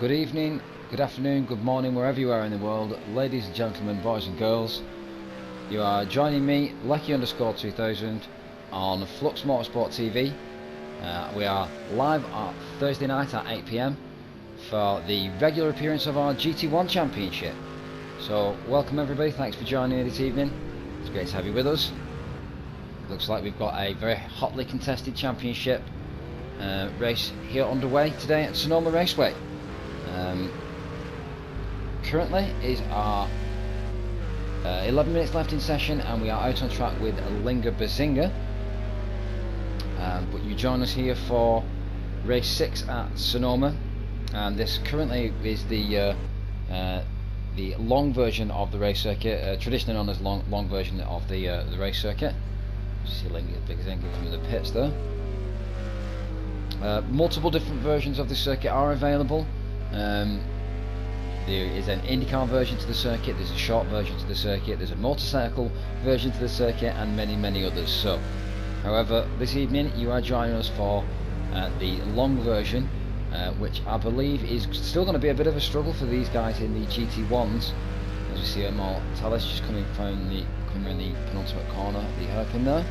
Good evening, good afternoon, good morning, wherever you are in the world, ladies and gentlemen, boys and girls. You are joining me, Lecky_2000, on Flux Motorsport TV. We are live at Thursday night at 8 PM for the regular appearance of our GT1 Championship. So, welcome everybody, thanks for joining me this evening. It's great to have you with us. Looks like we've got a very hotly contested championship race here underway today at Sonoma Raceway. Currently is our 11 minutes left in session, and we are out on track with Linga Bazinga. But you join us here for race 6 at Sonoma, and this currently is the long version of the race circuit, traditionally known as long version of the race circuit. You see Linga Bazinga coming to the pits there. Multiple different versions of the circuit are available. There is an IndyCar version to the circuit, there's a short version to the circuit, there's a motorcycle version to the circuit, and many others. So, however, this evening you are joining us for the long version, which I believe is still going to be a bit of a struggle for these guys in the GT1s. As you see, Mortalis just coming around the penultimate corner, the hairpin there.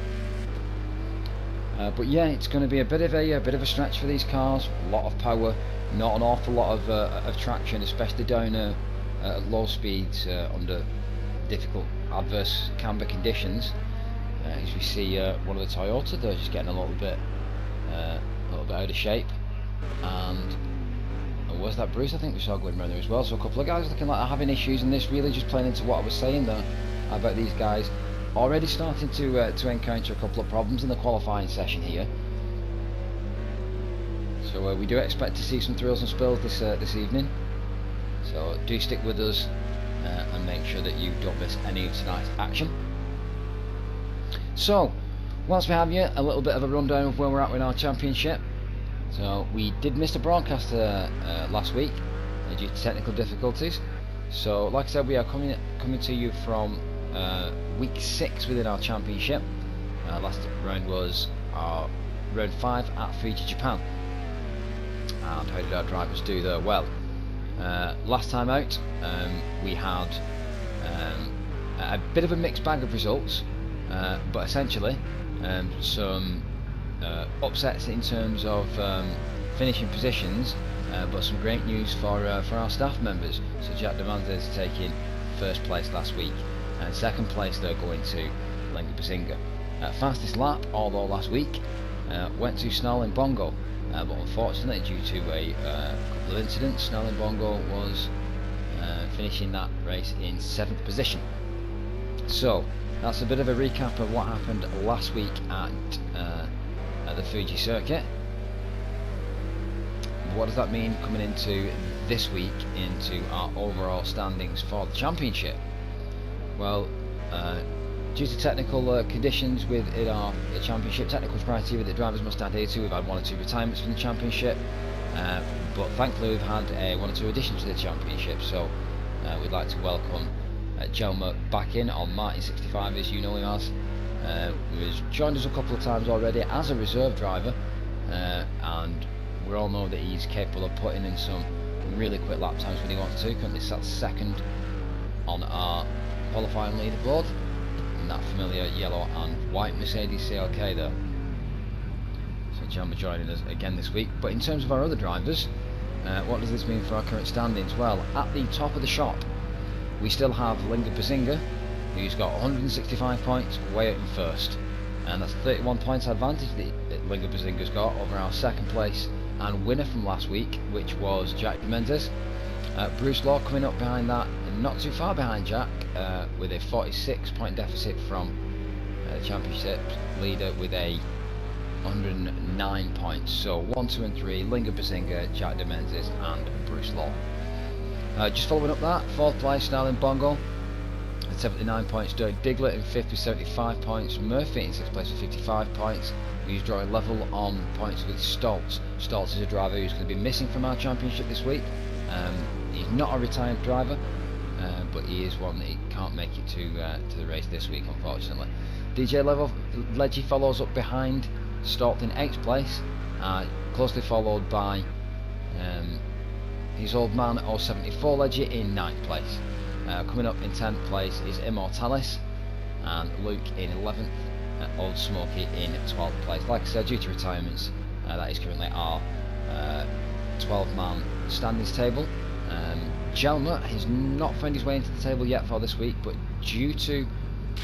But yeah, it's going to be a bit of a stretch for these cars. A lot of power, not an awful lot of traction, especially down at low speeds under difficult, adverse camber conditions. As we see, one of the Toyota, they're just getting a little bit out of shape. And was that Bruce? I think we saw going around there as well. So a couple of guys looking like they're having issues, and this really just playing into what I was saying there about these guys already starting to encounter a couple of problems in the qualifying session here. So we do expect to see some thrills and spills this evening. So do stick with us and make sure that you don't miss any of tonight's action. So, whilst we have you, a little bit of a rundown of where we're at with our championship. So we did miss the broadcast last week due to technical difficulties. So, like I said, we are coming to you from week 6 within our championship. Last round was our round 5 at Fuji, Japan. And how did our drivers do there? Well, last time out we had a bit of a mixed bag of results, but essentially some upsets in terms of finishing positions, but some great news for our staff members. So Jack Demandes taking first place last week, and second place they're going to Linga Bazinga. Fastest lap, although last week, went to Snarling Bongo, but unfortunately due to a couple of incidents, Snarling Bongo was finishing that race in 7th position. So that's a bit of a recap of what happened last week at the Fuji circuit. What does that mean coming into this week, into our overall standings for the championship? Well, due to technical conditions within the championship, technical criteria that drivers must adhere to, we've had 1 or 2 retirements from the championship, but thankfully we've had 1 or 2 additions to the championship. So we'd like to welcome Jelmer back in on Martin 65, as you know him as. He's joined us a couple of times already as a reserve driver, and we all know that he's capable of putting in some really quick lap times when he wants to. Currently sat second on our qualifying leaderboard in that familiar yellow and white Mercedes CLK there. So Jelmer joining us again this week. But in terms of our other drivers, what does this mean for our current standings? Well, at the top of the shop we still have Linga Bazinga, who's got 165 points, way out in first, and that's 31 points advantage that Linga Bazinga's got over our second place and winner from last week, which was Jack Mendes. Bruce Law coming up behind that, and not too far behind Jack, with a 46 point deficit from the championship leader with a 109 points. So 1, 2 and 3, Linga Bazinga, Jack Mendes and Bruce Law. Just following up that, 4th place Snarling Bongo at 79 points, Dirk Diglett in 5th with 75 points, Murphy in 6th place with 55 points. He's drawing level on points with Stoltz. Stoltz is a driver who's going to be missing from our championship this week. He's not a retired driver, but he is one that he can't make it to the race this week, unfortunately. DJ Leggy follows up behind Stoltz in 8th place, closely followed by his old man 074 Ledger in 9th place. Coming up in 10th place is Immortalis, and Luke in 11th, Old Smoky in 12th place. Like I said, due to retirements, that is currently our 12-man standings table. Jelmer has not found his way into the table yet for this week, but due to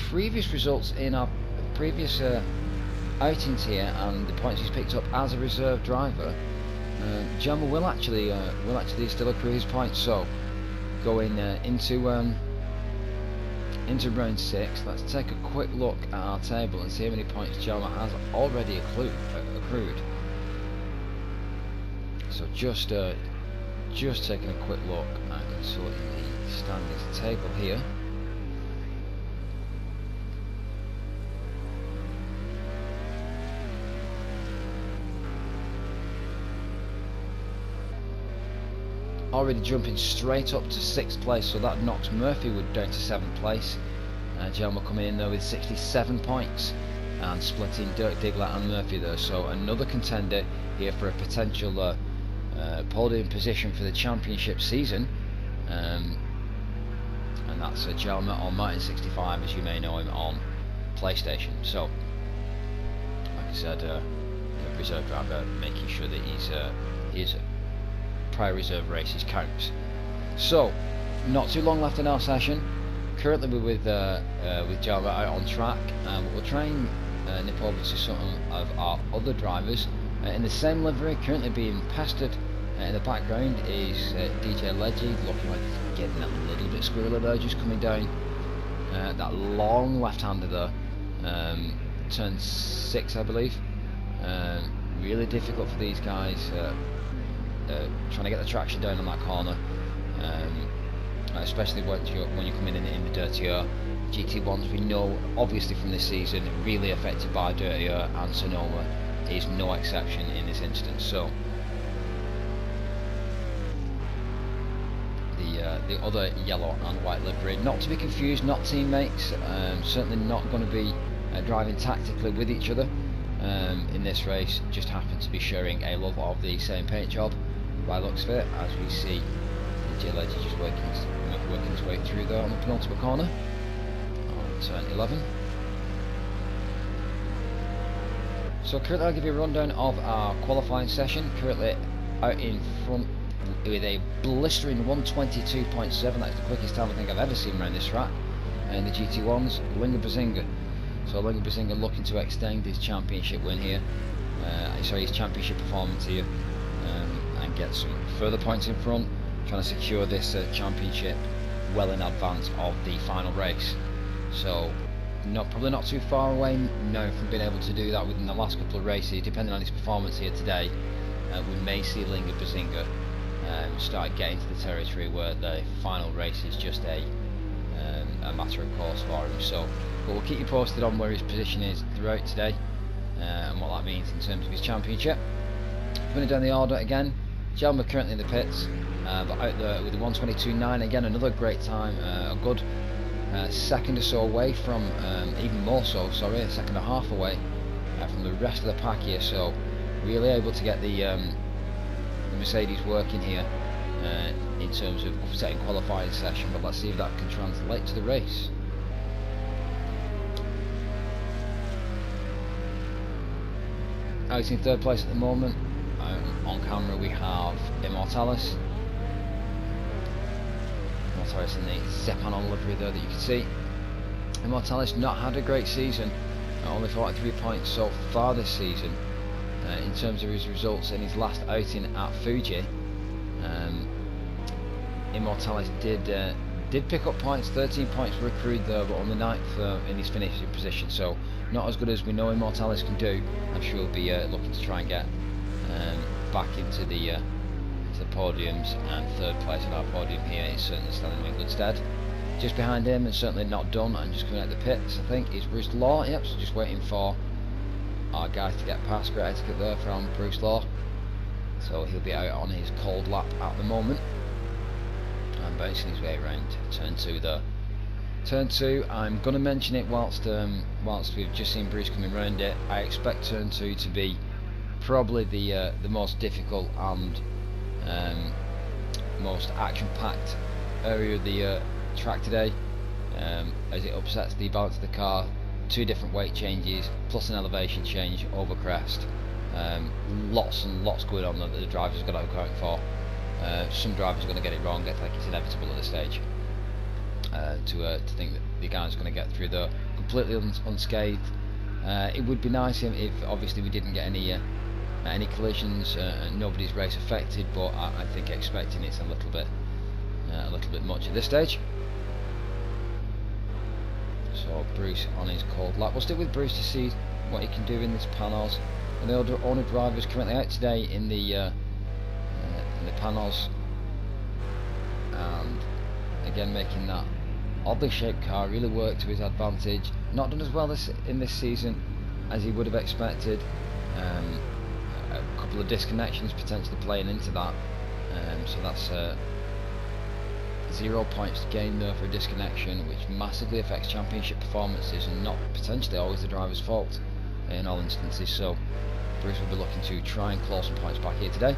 previous results in our previous outings here and the points he's picked up as a reserve driver, Jelmer will actually still accrue his points. So going into round 6, let's take a quick look at our table and see how many points Jelmer has already accrued. So just taking a quick look and consulting the standings table here. Already jumping straight up to 6th place, so that knocks Murphy Wood down to 7th place. Jelmer coming in there with 67 points and splitting Dirk Diggler and Murphy there. So another contender here for a potential podium position for the championship season, and that's Jelmer on Martin 65, as you may know him on PlayStation. So like I said, reserve driver, making sure that his prior reserve races counts. So not too long left in our session. Currently we're with Jelmer out on track, but we'll try and nip over to some of our other drivers in the same livery. Currently being pestered in the background is DJ Leggy, looking like he's getting a little bit squirrely there, just coming down that long left-hander there, turn 6 I believe. Really difficult for these guys, trying to get the traction down on that corner, especially when you're coming in the dirtier GT1s. We know obviously from this season, really affected by dirtier, and Sonoma is no exception in this instance. So the other yellow and white livery, not to be confused, not teammates, certainly not going to be driving tactically with each other in this race, just happen to be sharing a love of the same paint job by looks of it, as we see DJ Leggy just working his way through there on the penultimate corner on turn 11. So currently I'll give you a rundown of our qualifying session. Currently out in front with a blistering 122.7, that's the quickest time I think I've ever seen around this track, and the GT1s, Linga Bazinga. So Linga Bazinga looking to extend his championship win here, his championship performance here, and get some further points in front, trying to secure this championship well in advance of the final race. So probably not too far away now from being able to do that within the last couple of races. Depending on his performance here today, we may see Linga Bazinga start getting to the territory where the final race is just a matter of course for him. So, but we'll keep you posted on where his position is throughout today, and what that means in terms of his championship. Running down the order again, Jelmer currently in the pits, but out there with the 122.9, again another great time, a good second or so away from, even more so, sorry, a second and a half away from the rest of the pack here. So really able to get the Mercedes working here in terms of setting qualifying session, but let's see if that can translate to the race. Out in 3rd place at the moment. On camera we have Immortalis in the Zepanon livery there that you can see. Immortalis not had a great season, only 43 points so far this season. In terms of his results in his last outing at Fuji, Immortalis did pick up points. 13 points were accrued there, but on the 9th in his finishing position, so not as good as we know Immortalis can do. I'm sure he'll be looking to try and get back into the podiums, and 3rd place on our podium here is certainly standing in good stead. Just behind him, and certainly not done and just coming out the pits, I think, is Bruce Law. Yep, so just waiting for our guys to get past. Great etiquette there from Bruce Law. So he'll be out on his cold lap at the moment and bouncing his way around turn 2 there. Turn 2, I'm going to mention it whilst we've just seen Bruce coming round it. I expect turn 2 to be probably the most difficult and most action-packed area of the track today, as it upsets the balance of the car. 2 different weight changes plus an elevation change over crest. Lots and lots going on that the drivers got to account for. Some drivers are going to get it wrong. I think it's inevitable at this stage to think that the guy's going to get through there completely unscathed. It would be nice if obviously we didn't get any collisions, and nobody's race affected, but I think expecting it's a little bit much at this stage. So Bruce on his cold lap. We'll stick with Bruce to see what he can do in this Panos. And the owner driver is currently out today in the Panos, and again making that oddly shaped car really work to his advantage. Not done as well in this season as he would have expected. A couple of disconnections potentially playing into that, so that's 0 points to gain there for a disconnection, which massively affects championship performances and not potentially always the driver's fault in all instances. So Bruce will be looking to try and claw some points back here today.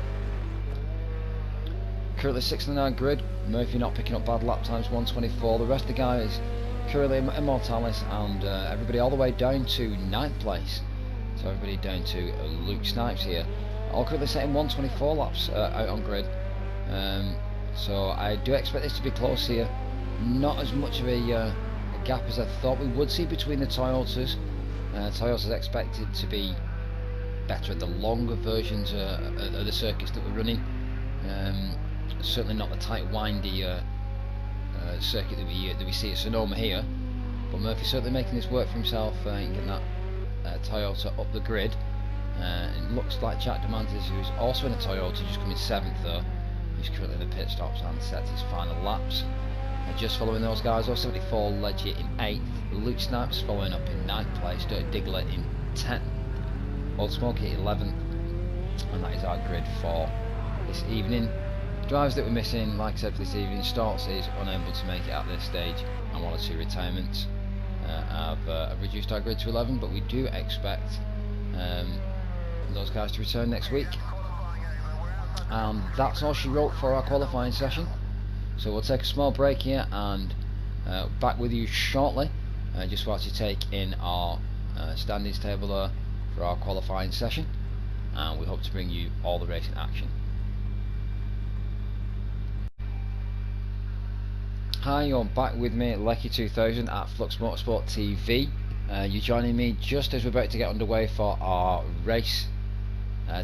Currently 6th on our grid. Murphy not picking up bad lap times, 1:24. The rest of the guys currently Immortalis, and everybody all the way down to 9th place. So everybody down to Luke Snipes here, all currently setting 1:24 laps out on grid. So I do expect this to be close here. Not as much of a gap as I thought we would see between the Toyotas. Toyotas expected to be better at the longer versions of the circuits that we're running. Certainly not the tight, windy circuit that we see at Sonoma here. But Murphy's certainly making this work for himself, getting that Toyota up the grid. It looks like Jack Demantis, who's also in a Toyota, just coming 7th there. He's currently in the pit stops and sets his final laps. Just following those guys, 074 Legit in 8th, Luke Snipes following up in 9th place, Dirty Diggler in 10th, Old Smoky 11th, and that is our grid for this evening. Drivers that we're missing, like I said, for this evening, Starts is unable to make it at this stage, and 1 or 2 retirements have reduced our grid to 11, but we do expect those guys to return next week. And that's all she wrote for our qualifying session. So we'll take a small break here and back with you shortly, just whilst you take in our standings table there for our qualifying session, and we hope to bring you all the racing action. Hi, you're back with me at Lecky2000 at FluxMotorsport TV. You're joining me just as we're about to get underway for our race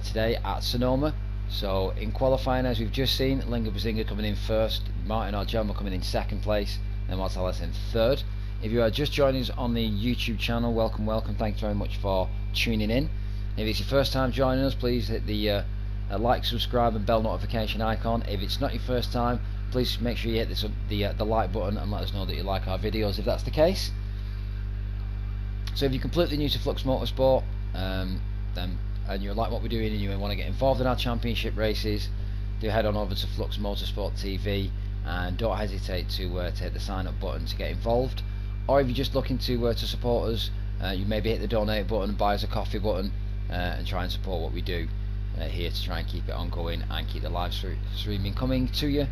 today at Sonoma. So in qualifying, as we've just seen, Linga Bazinga coming in 1st, Martin Argelmo coming in 2nd place, and Mortalis in 3rd. If you are just joining us on the YouTube channel, welcome, thanks very much for tuning in. If it's your first time joining us, please hit the like, subscribe and bell notification icon. If it's not your first time, please make sure you hit the like button and let us know that you like our videos if that's the case. So if you're completely new to Flux Motorsport, and you like what we're doing and you want to get involved in our championship races, do head on over to Flux Motorsport TV and don't hesitate to hit the sign up button to get involved. Or if you're just looking to support us, you maybe hit the donate button, buy us a coffee button, and try and support what we do here to try and keep it ongoing and keep the live streaming coming to you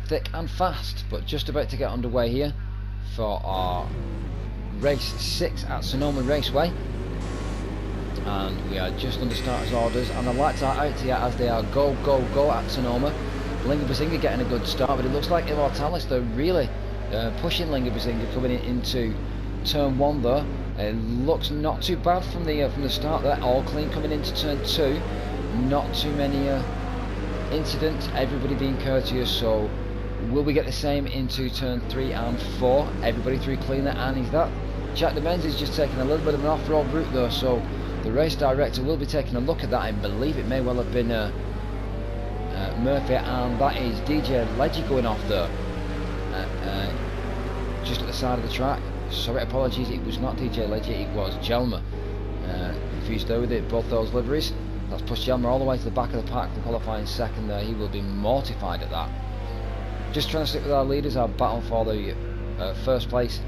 thick and fast. But just about to get underway here for our race 6 at Sonoma Raceway, and we are just under starters orders, and the lights are out here as they are go at Sonoma. Linga Bazinga getting a good start, but it looks like Immortalis, they're really pushing Linga Bazinga coming into turn 1 there. It looks not too bad from the start there, all clean coming into turn 2, not too many incidents, everybody being courteous. So will we get the same into turn 3 and 4? Everybody through clean there, and is that Jack Demantis is just taking a little bit of an off-road route there, so the race director will be taking a look at that. I believe it may well have been Murphy, and that is DJ Leggy going off there, just at the side of the track. Sorry, apologies, it was not DJ Leggy, it was Jelmer. Confused there with it, both those liveries. That's pushed Jelmer all the way to the back of the pack for qualifying 2nd there. He will be mortified at that. Just trying to stick with our leaders, our battle for the 1st place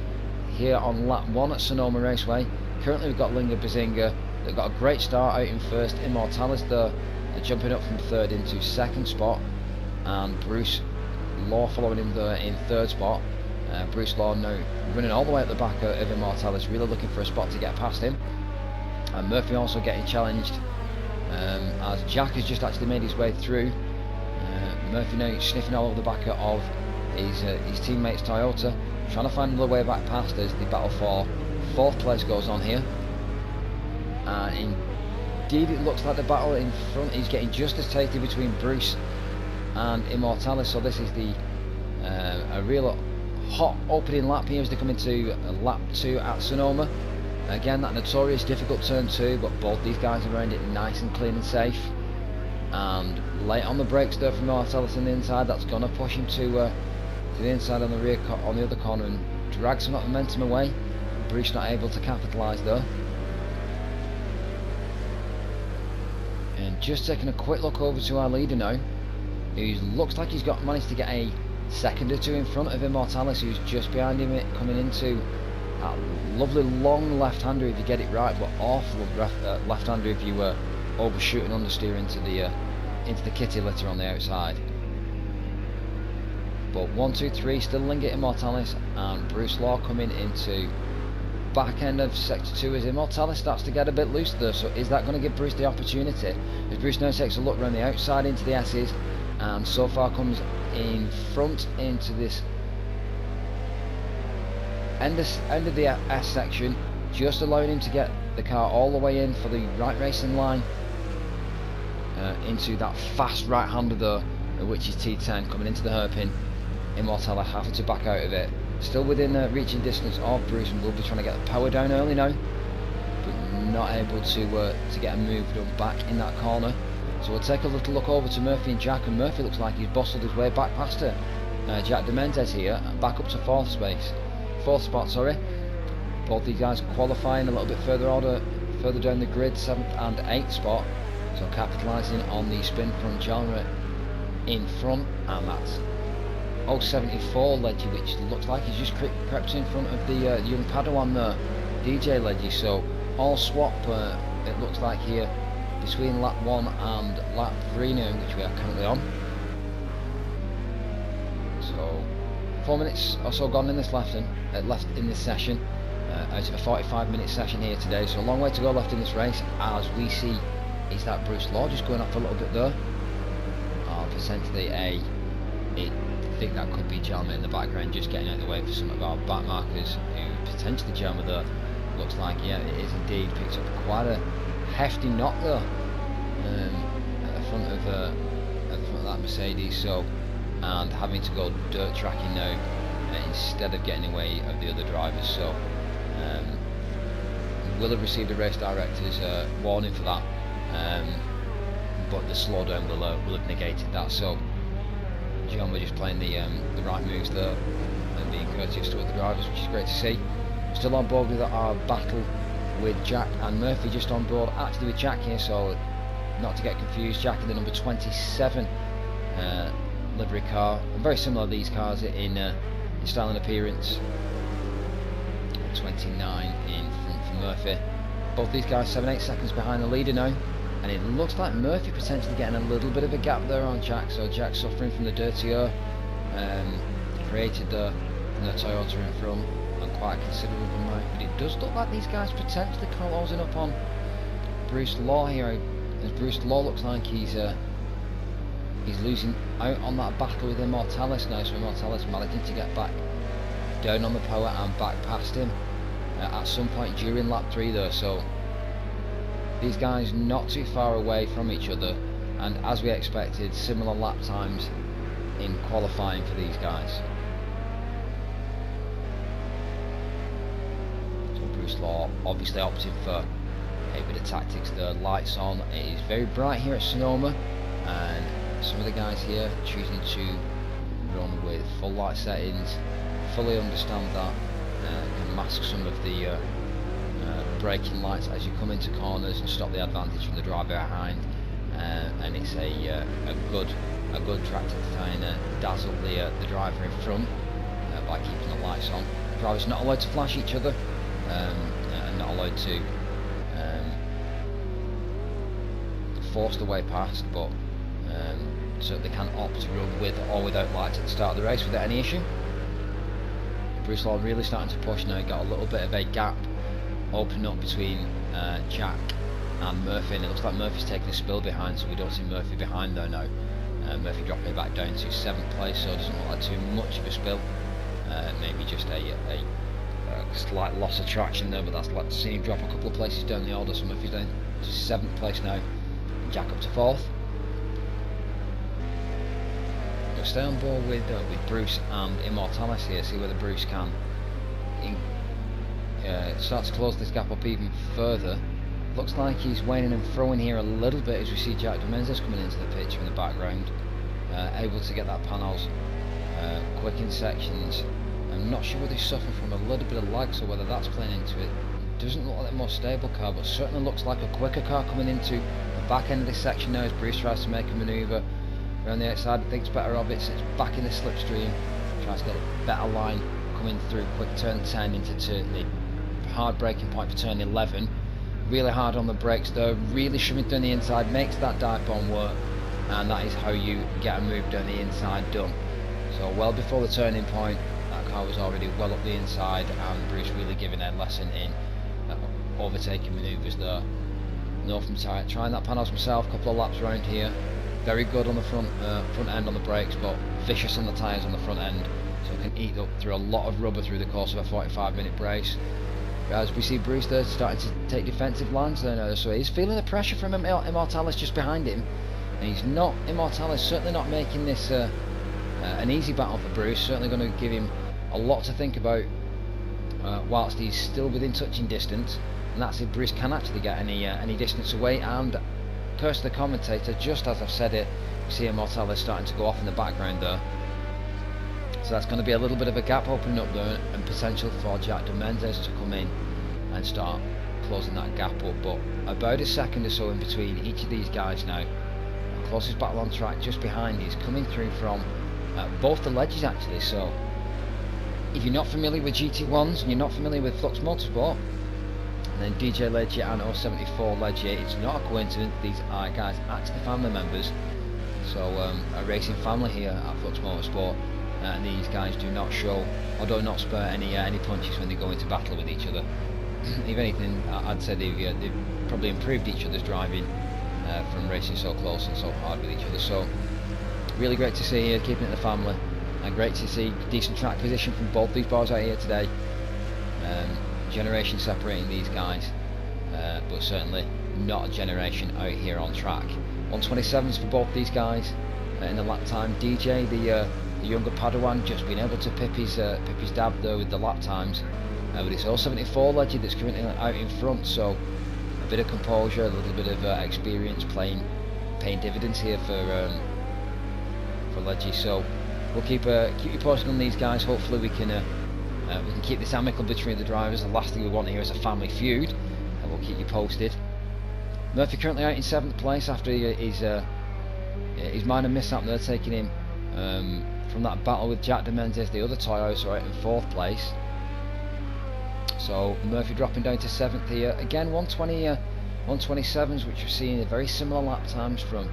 here on lap 1 at Sonoma Raceway. Currently we've got Linga Bazinga. They've got a great start out in 1st. Immortalis there, jumping up from 3rd into 2nd spot. and Bruce Law following him there in third spot. Bruce Law now running all the way at the back of Immortalis, really looking for a spot to get past him. And Murphy also getting challenged as Jack has just actually made his way through. Murphy now sniffing all over the back of his teammate's Toyota, trying to find another way back past as the battle for fourth place goes on here. And indeed it looks like the battle in front is getting just as tasty between Bruce and Immortalis, so this is the a real hot opening lap here as they come into lap 2 at Sonoma. Again, that notorious difficult turn 2, but both these guys have around it nice and clean and safe. And late on the brakes there from Immortalis on the inside, that's going to push him to the inside on the rear on the other corner and drag some of that momentum away. Bruce not able to capitalise there. And just taking a quick look over to our leader now, who looks like he's managed to get a second or two in front of Immortalis, who's just behind him, coming into that lovely long left-hander if you get it right, but awful left-hander if you overshoot and understeer into the kitty litter on the outside. But 1, 2, 3 still linger Immortalis, and Bruce Law coming into back end of sector 2 as Immortalis starts to get a bit loose there. So is that going to give Bruce the opportunity? As Bruce now takes a look around the outside into the S's, and so far comes in front into this end of the S section, just allowing him to get the car all the way in for the right racing line into that fast right-hander there, which is T10 coming into the hairpin. Immortalis having to back out of it, still within reaching distance of Bruce, and will be trying to get the power down early now, but not able to get a move done back in that corner. So we'll take a little look over to Murphy and Jack, and Murphy looks like he's bustled his way back past it. Jack Demendez here, back up to fourth spot, sorry. Both these guys qualifying a little bit further down the grid, 7th and 8th spot. So capitalising on the spin front genre in front, and that's 074 Leggy, which looks like he's just crept in front of the young Padawan there, DJ Leggy. So all swap, it looks like here, between lap 1 and lap 3 now, which we are currently on. So 4 minutes or so gone in this left in this session, out of a 45-minute session here today. So a long way to go left in this race, as we see is that Bruce Law just going off a little bit there. Potentially I think that could be Jalma in the background, just getting out of the way for some of our back markers, who potentially Jalma there. Looks like, yeah, it is indeed picked up quite a hefty knock there at the front of that Mercedes. So, and having to go dirt tracking now instead of getting away of the other drivers. So will have received a race director's warning for that, but the slowdown will have negated that. So John were just playing the right moves there and being courteous to other drivers, which is great to see. Still on board with our battle with Jack and Murphy, just on board actually with Jack here, so not to get confused, Jack in the number 27 livery car, very similar to these cars in style and appearance. 29 in front for Murphy. Both these guys 7-8 seconds behind the leader now, and it looks like Murphy potentially getting a little bit of a gap there on Jack. So Jack suffering from the dirty air created there from the Toyota in front, and quite a considerable amount. But it does look like these guys potentially closing up on Bruce Law here, as Bruce Law looks like he's losing out on that battle with Immortalis now. So Immortalis managing to get back down on the power and back past him at some point during lap 3 there. So these guys not too far away from each other, and as we expected, similar lap times in qualifying for these guys. So Bruce Law obviously opting for a bit of tactics there. Lights on, it is very bright here at Sonoma, and some of the guys here choosing to run with full light settings. Fully understand that can mask some of the braking lights as you come into corners and stop the advantage from the driver behind, and it's a good track to try and dazzle the driver in front by keeping the lights on. The driver's not allowed to flash each other, and not allowed to force the way past, but so they can opt to run with or without lights at the start of the race without any issue. Bruce Law really starting to push now. Got a little bit of a gap opening up between Jack and Murphy, and it looks like Murphy's taking a spill behind, so we don't see Murphy behind though now. Murphy dropping back down to 7th place, so it doesn't look like too much of a spill. Maybe just a slight loss of traction there, but that's like to see him drop a couple of places down the order. So Murphy's down to 7th place now, Jack up to 4th. We'll stay on board with Bruce and Immortalis here, see whether Bruce can start to close this gap up even further. Looks like he's waning and throwing here a little bit as we see Jack de Menezes coming into the picture in the background, able to get that panels quick in sections. I'm not sure whether he's suffering from a little bit of lag, so whether that's playing into it. Doesn't look like a more stable car, but certainly looks like a quicker car coming into the back end of this section now as Bruce tries to make a manoeuvre around the outside. Thinks better of it, so it's back in the slipstream, tries to get a better line coming through quick turn 10 into the hard braking point for turn 11. Really hard on the brakes though, really shoving down the inside, makes that dive bomb work, and that is how you get a move down the inside done. So well before the turning point, that car was already well up the inside, and Bruce really giving a lesson in overtaking manoeuvres there. Northam trying that panels himself, couple of laps around here. Very good on the front end on the brakes, but vicious on the tyres on the front end, so can eat up through a lot of rubber through the course of a 45-minute race. As we see Bruce there starting to take defensive lines there now, so he's feeling the pressure from Immortalis just behind him, and he's not, Immortalis certainly not making this an easy battle for Bruce. Certainly going to give him a lot to think about whilst he's still within touching distance, and that's if Bruce can actually get any distance away. And curse the commentator, just as I've said it, we see Immortalis starting to go off in the background there. So that's going to be a little bit of a gap opening up there, and potential for Jack de Menezes to come in and start closing that gap up. But about a second or so in between each of these guys now. The closest battle on track just behind is coming through from both the ledges actually. So if you're not familiar with GT1s and you're not familiar with Flux Motorsport, then DJ Leggett and 074 Leggett, it's not a coincidence, these are guys actually family members. So a racing family here at Flux Motorsport. And these guys do not show or do not spur any punches when they go into battle with each other. If anything, I'd say they've probably improved each other's driving from racing so close and so hard with each other. So really great to see here, keeping it the family, and great to see decent track position from both these bars out here today. Generation separating these guys, but certainly not a generation out here on track. 127s for both these guys in the lap time. DJ, the younger Padawan, just been able to pip his dab there with the lap times, but it's 074 Legend that's currently out in front, so a bit of composure, a little bit of experience paying dividends here for Leggy. So we'll keep you posted on these guys. Hopefully we can keep this amicable between the drivers. The last thing we want here is a family feud, and we'll keep you posted. Murphy currently out in 7th place after his minor mishap there, taking him from that battle with Jack de Menezes. The other Toyotas are out in 4th place. So Murphy dropping down to 7th here. Again 127s, which we're seeing very similar lap times from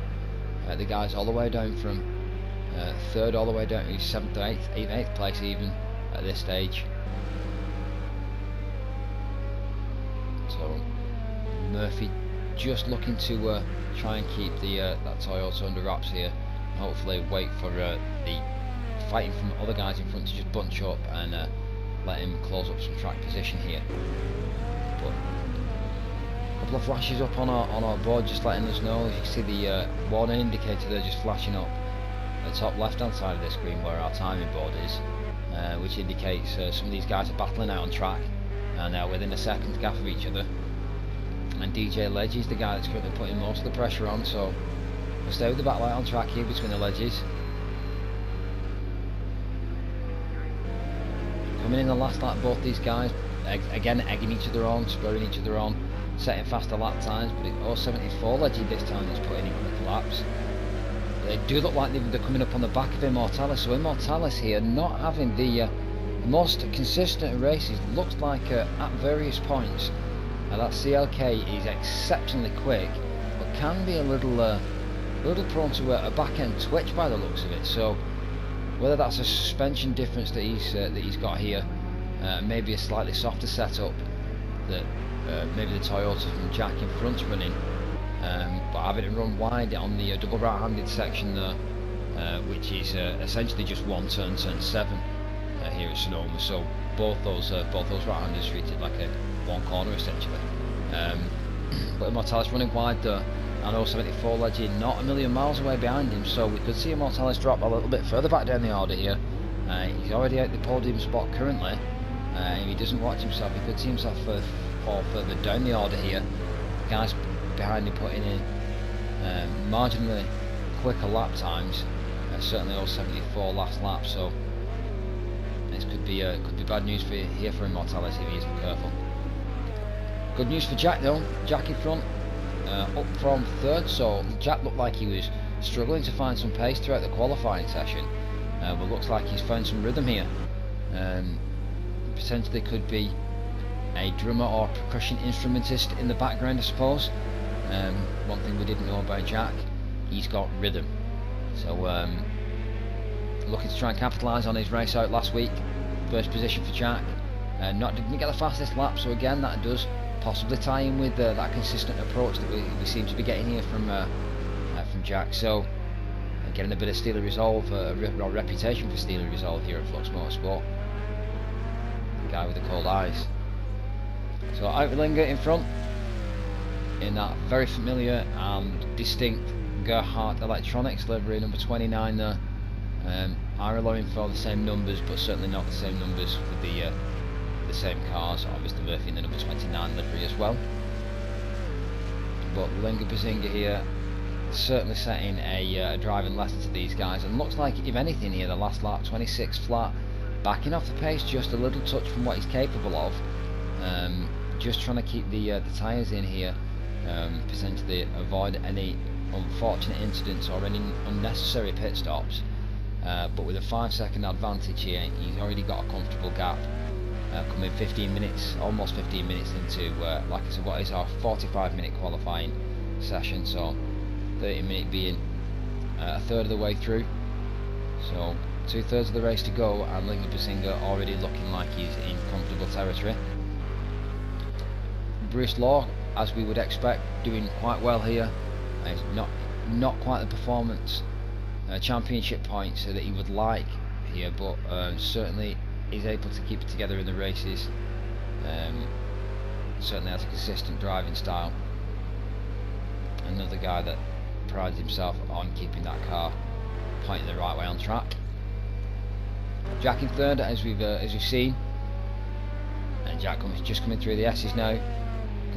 the guys all the way down from 3rd all the way down to 7th or 8th place even at this stage. So Murphy just looking to try and keep that Toyota under wraps here, and hopefully wait for the fighting from other guys in front to just bunch up and let him close up some track position here. But a couple of flashes up on our board just letting us know. As you can see the warning indicator there just flashing up at the top left hand side of the screen where our timing board is, which indicates some of these guys are battling out on track and they're within a second gap of each other. And DJ Ledge is the guy that's currently putting most of the pressure on, so we'll stay with the battle out on track here between the ledges. Coming in the last lap, both these guys again egging each other on, spurring each other on, setting faster lap times, but it's 074 Ledge this time that's putting in quick laps. They do look like they're coming up on the back of Immortalis, so Immortalis here not having the most consistent races. Looks like at various points that CLK is exceptionally quick, but can be a little a little prone to a back end twitch by the looks of it. So whether that's a suspension difference that he's got here, maybe a slightly softer setup that maybe the Toyota from Jack in front's running, but having it run wide on the double right-handed section there, which is essentially just one turn 7 here at Sonoma. So both those right-handers treated like a one corner essentially. But Immortalis running wide there, and 074 Legend not a million miles away behind him, so we could see Immortalis drop a little bit further back down the order here. He's already out the podium spot currently. If he doesn't watch himself, he could see himself fall further down the order here. The guys behind him putting in marginally quicker lap times, certainly 074 last lap, so this could be bad news here for Immortalis if he isn't careful. Good news for Jack though. Jack in front, up from third, so Jack looked like he was struggling to find some pace throughout the qualifying session, but looks like he's found some rhythm here. Potentially could be a drummer or percussion instrumentist in the background, I suppose. One thing we didn't know about Jack, he's got rhythm. So looking to try and capitalise on his race out last week. First position for Jack. Didn't get the fastest lap, so again that does possibly tie in with that consistent approach that we seem to be getting here from Jack. So getting a bit of steely resolve, or reputation for steely resolve here at FluxMotorsport. The guy with the cold eyes. So Outlinger in front in that very familiar and distinct Gerhardt Electronics livery, number 29 there. Are allowing for the same numbers, but certainly not the same numbers with the same cars. Obviously Murphy in the number 29 livery as well. But Linger Bazinga here certainly setting a driving lesson to these guys, and looks like, if anything here, the last lap 26 flat, backing off the pace just a little touch from what he's capable of. Just trying to keep the tyres in here, potentially avoid any unfortunate incidents or any unnecessary pit stops. But with a 5-second advantage here, he's already got a comfortable gap, coming 15 minutes, almost 15 minutes into, like I said, what is our 45-minute qualifying session, so 30 minutes being a third of the way through. So 2/3 of the race to go, and Linger Bazinga already looking like he's in comfortable territory. Bruce Law, as we would expect, doing quite well here. He's not quite the performance championship points that he would like here, but certainly is able to keep it together in the races. Certainly has a consistent driving style. Another guy that prides himself on keeping that car pointing the right way on track. Jack in third, as we've seen, and Jack just coming through the S's now.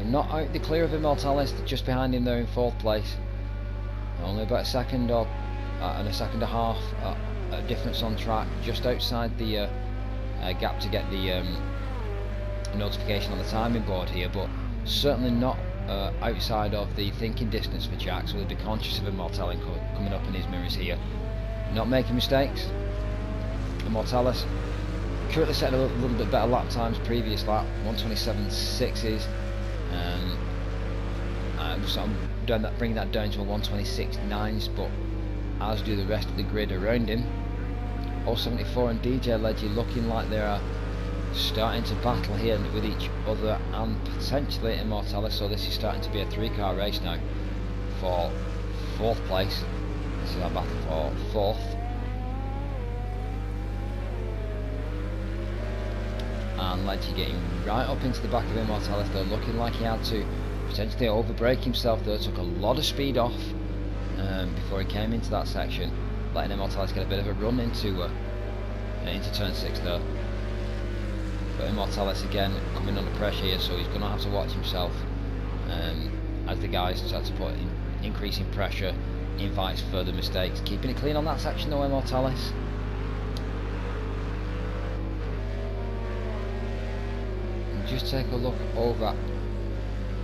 Not out the clear of Immortalis, just behind him there in 4th place. Only about a second and a second and a half difference on track, just outside the gap to get the notification on the timing board here, but certainly not outside of the thinking distance for Jack, so we'll be conscious of Immortalis coming up in his mirrors here. Not making mistakes. Immortalis currently setting a little bit better lap times previous lap, 127.6s. So I'm bringing that down to a 126.9s, but as do the rest of the grid around him. 074 and DJ Leggy looking like they are starting to battle here with each other and potentially Immortalis, so this is starting to be a 3-car race now for 4th place. This is our battle for 4th. And Leggy getting right up into the back of Immortalis though, looking like he had to potentially overbrake himself there, took a lot of speed off before he came into that section, letting Immortalis get a bit of a run into turn 6 there. But Immortalis again coming under pressure here, so he's going to have to watch himself as the guys start to put in increasing pressure, invites further mistakes. Keeping it clean on that section though, Immortalis. And just take a look over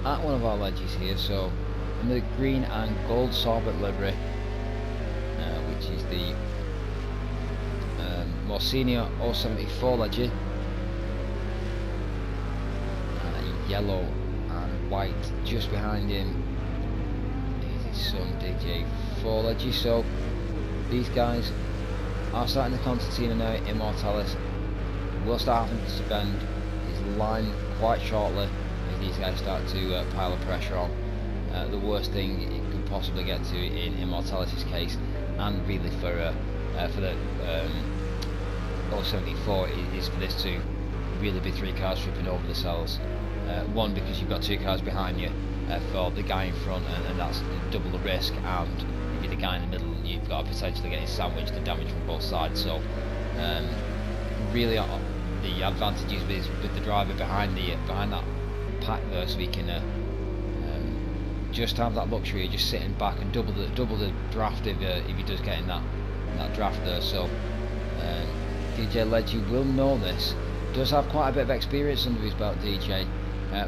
at one of our ledges here, so in the green and gold sorbet livery, which is the more senior 074 ledger, yellow and white just behind him is his some DJ4 ledges. So these guys are starting the concertina now. Immortalis will start having to suspend his line quite shortly if these guys start to pile of pressure on. The worst thing it could possibly get to in Immortalis' case, and really for the 074, is for this to really be 3 cars tripping over the cells. One, because you've got 2 cars behind you for the guy in front, and that's double the risk, and if you're the guy in the middle, you've got to potentially get sandwiched and damage from both sides. So really the advantage is with the driver behind that pack there, so he can just have that luxury of just sitting back and double the draft if he does get in that draft there. So DJ Ledgy will know this. Does have quite a bit of experience under his belt. DJ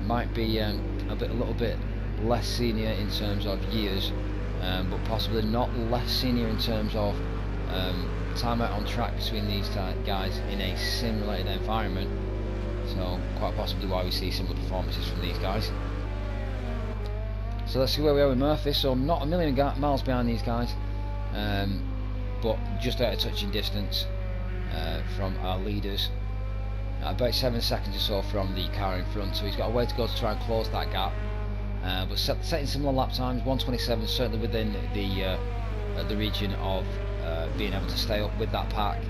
might be a little bit less senior in terms of years, but possibly not less senior in terms of time out on track between these guys in a simulated environment. So quite possibly why we see similar performances from these guys. So let's see where we are with Murphy. So not a million miles behind these guys, but just out of touching distance from our leaders. About 7 seconds or so from the car in front, so he's got a way to go to try and close that gap. But setting similar lap times, 127, certainly within the region of being able to stay up with that pack,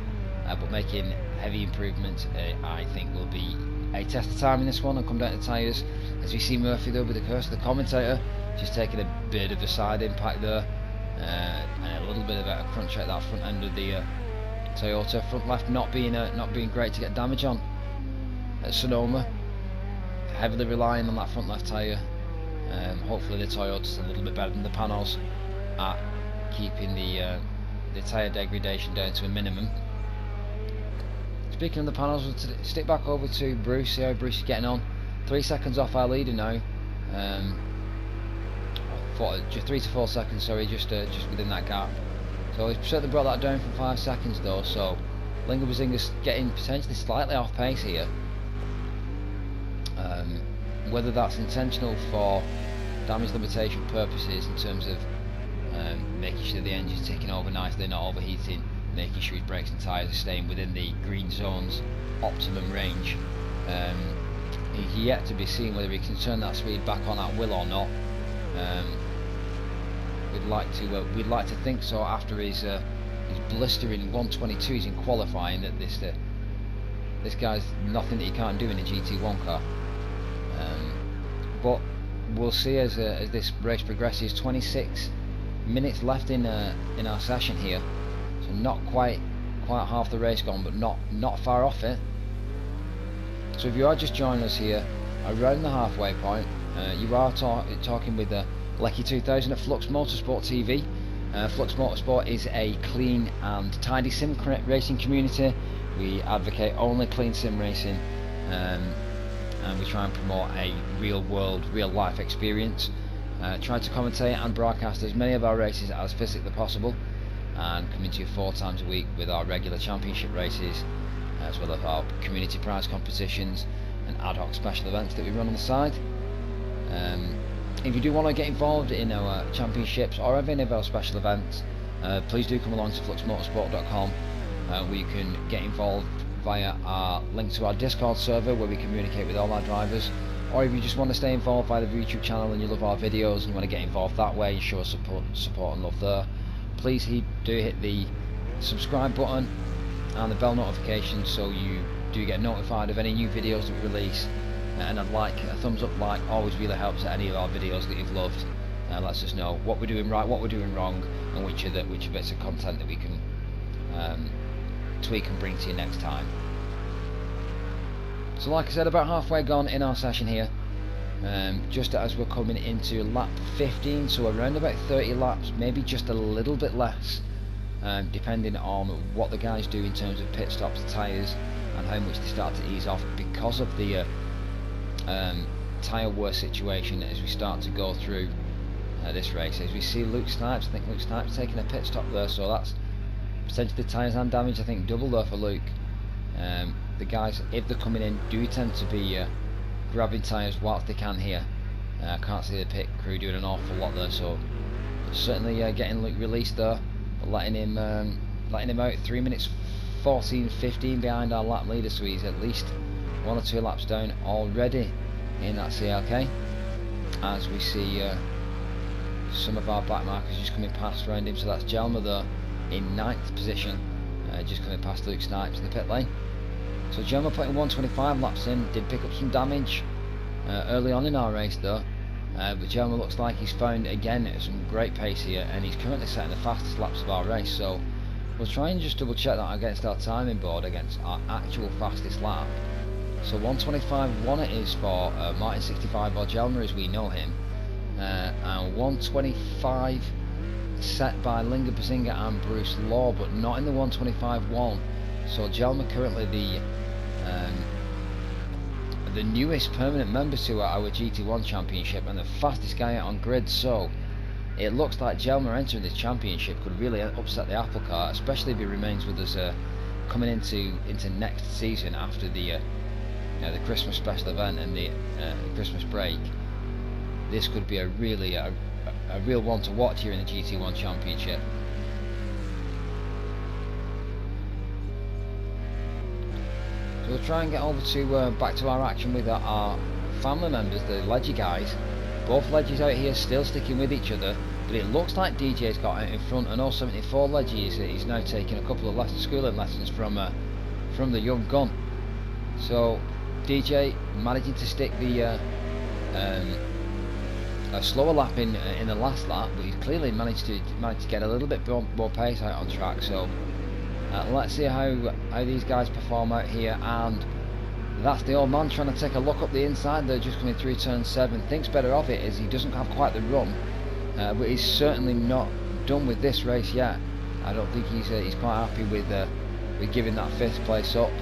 but making heavy improvements. I think will be a test of time in this one and come down to tyres. As we see Murphy though with the curse of the commentator, just taking a bit of a side impact there, and a little bit of a crunch at that front end of the Toyota. Front left not being great to get damage on. At Sonoma, heavily relying on that front left tyre. Hopefully the Toyota's a little bit better than the Panos at keeping the tyre degradation down to a minimum. Speaking of the Panos, we'll stick back over to Bruce, see how Bruce is getting on. 3 seconds off our leader now. Just 3 to 4 seconds, sorry, just within that gap. So he's certainly brought that down from 5 seconds though, so Linga Bazinga's getting potentially slightly off pace here. Whether that's intentional for damage limitation purposes in terms of making sure the engine's ticking over nicely, not overheating, making sure his brakes and tyres are staying within the green zone's optimum range. He's yet to be seen whether he can turn that speed back on at will or not. We'd like to think so after his blistering 122s in qualifying, that this guy's nothing that he can't do in a GT1 car. But we'll see as this race progresses. 26 minutes left in our session here, so not quite half the race gone, but not far off it. So if you are just joining us here around the halfway point, you are talking with Lecky 2000 at Flux Motorsport TV. Flux Motorsport is a clean and tidy sim racing community. We advocate only clean sim racing, and we try and promote a real world, real life experience. Try to commentate and broadcast as many of our races as physically possible, and coming to you 4 times a week with our regular championship races, as well as our community prize competitions and ad hoc special events that we run on the side. If you do want to get involved in our championships or any of our special events, please do come along to fluxmotorsport.com, where you can get involved via our link to our Discord server, where we communicate with all our drivers. Or if you just want to stay involved via the YouTube channel and you love our videos and you want to get involved that way and show support and love there, please do hit the subscribe button and the bell notification so you do get notified of any new videos that we release. And a thumbs up like always really helps at any of our videos that you've loved. Lets us know what we're doing right, what we're doing wrong, and which are bits of content that we can tweak and bring to you next time. So like I said, about halfway gone in our session here, just as we're coming into lap 15, so around about 30 laps, maybe just a little bit less, depending on what the guys do in terms of pit stops, tyres, and how much they start to ease off because of the tyre wear situation as we start to go through this race. As we see Luke Snipes, I think Luke Snipes taking a pit stop there, so that's potentially tyres and damage, I think double there for Luke. The guys, if they're coming in, do tend to be grabbing tyres whilst they can here. I can't see the pit crew doing an awful lot there, so certainly getting released there, letting him out 3 minutes 14.15 behind our lap leader, so he's at least 1 or 2 laps down already in that CLK. As we see some of our back markers just coming past around him, so that's Jelmer there in 9th position, just coming past Luke Snipes in the pit lane. So Jelmer putting 125 laps in, did pick up some damage early on in our race though, but Jelmer looks like he's found again some great pace here, and he's currently setting the fastest laps of our race. So we'll try and just double check that against our timing board, against our actual fastest lap. So 125.1 it is for Martin 65 or Jelmer as we know him, and 125 set by Linga Bazinga and Bruce Law, but not in the 125.1. So Jelmer currently the newest permanent member to our GT1 Championship and the fastest guy out on grid. So it looks like Jelmer entering this championship could really upset the apple cart, especially if he remains with us coming into next season after the Christmas special event and the Christmas break. This could be a real one to watch here in the GT1 Championship. So we'll try and get over to back to our action with our family members, the Leggy guys. Both Leggies out here still sticking with each other, but it looks like DJ's got out in front, and 074 Leggy is now taking a couple of schooling lessons from the young gun. So DJ managing to stick the a slower lap in the last lap, but he's clearly managed to get a little bit more pace out on track. So let's see how these guys perform out here. And that's the old man trying to take a look up the inside. They're just coming through turn 7. Thinks better of it, as he doesn't have quite the run, but he's certainly not done with this race yet. I don't think he's quite happy with giving that 5th place up.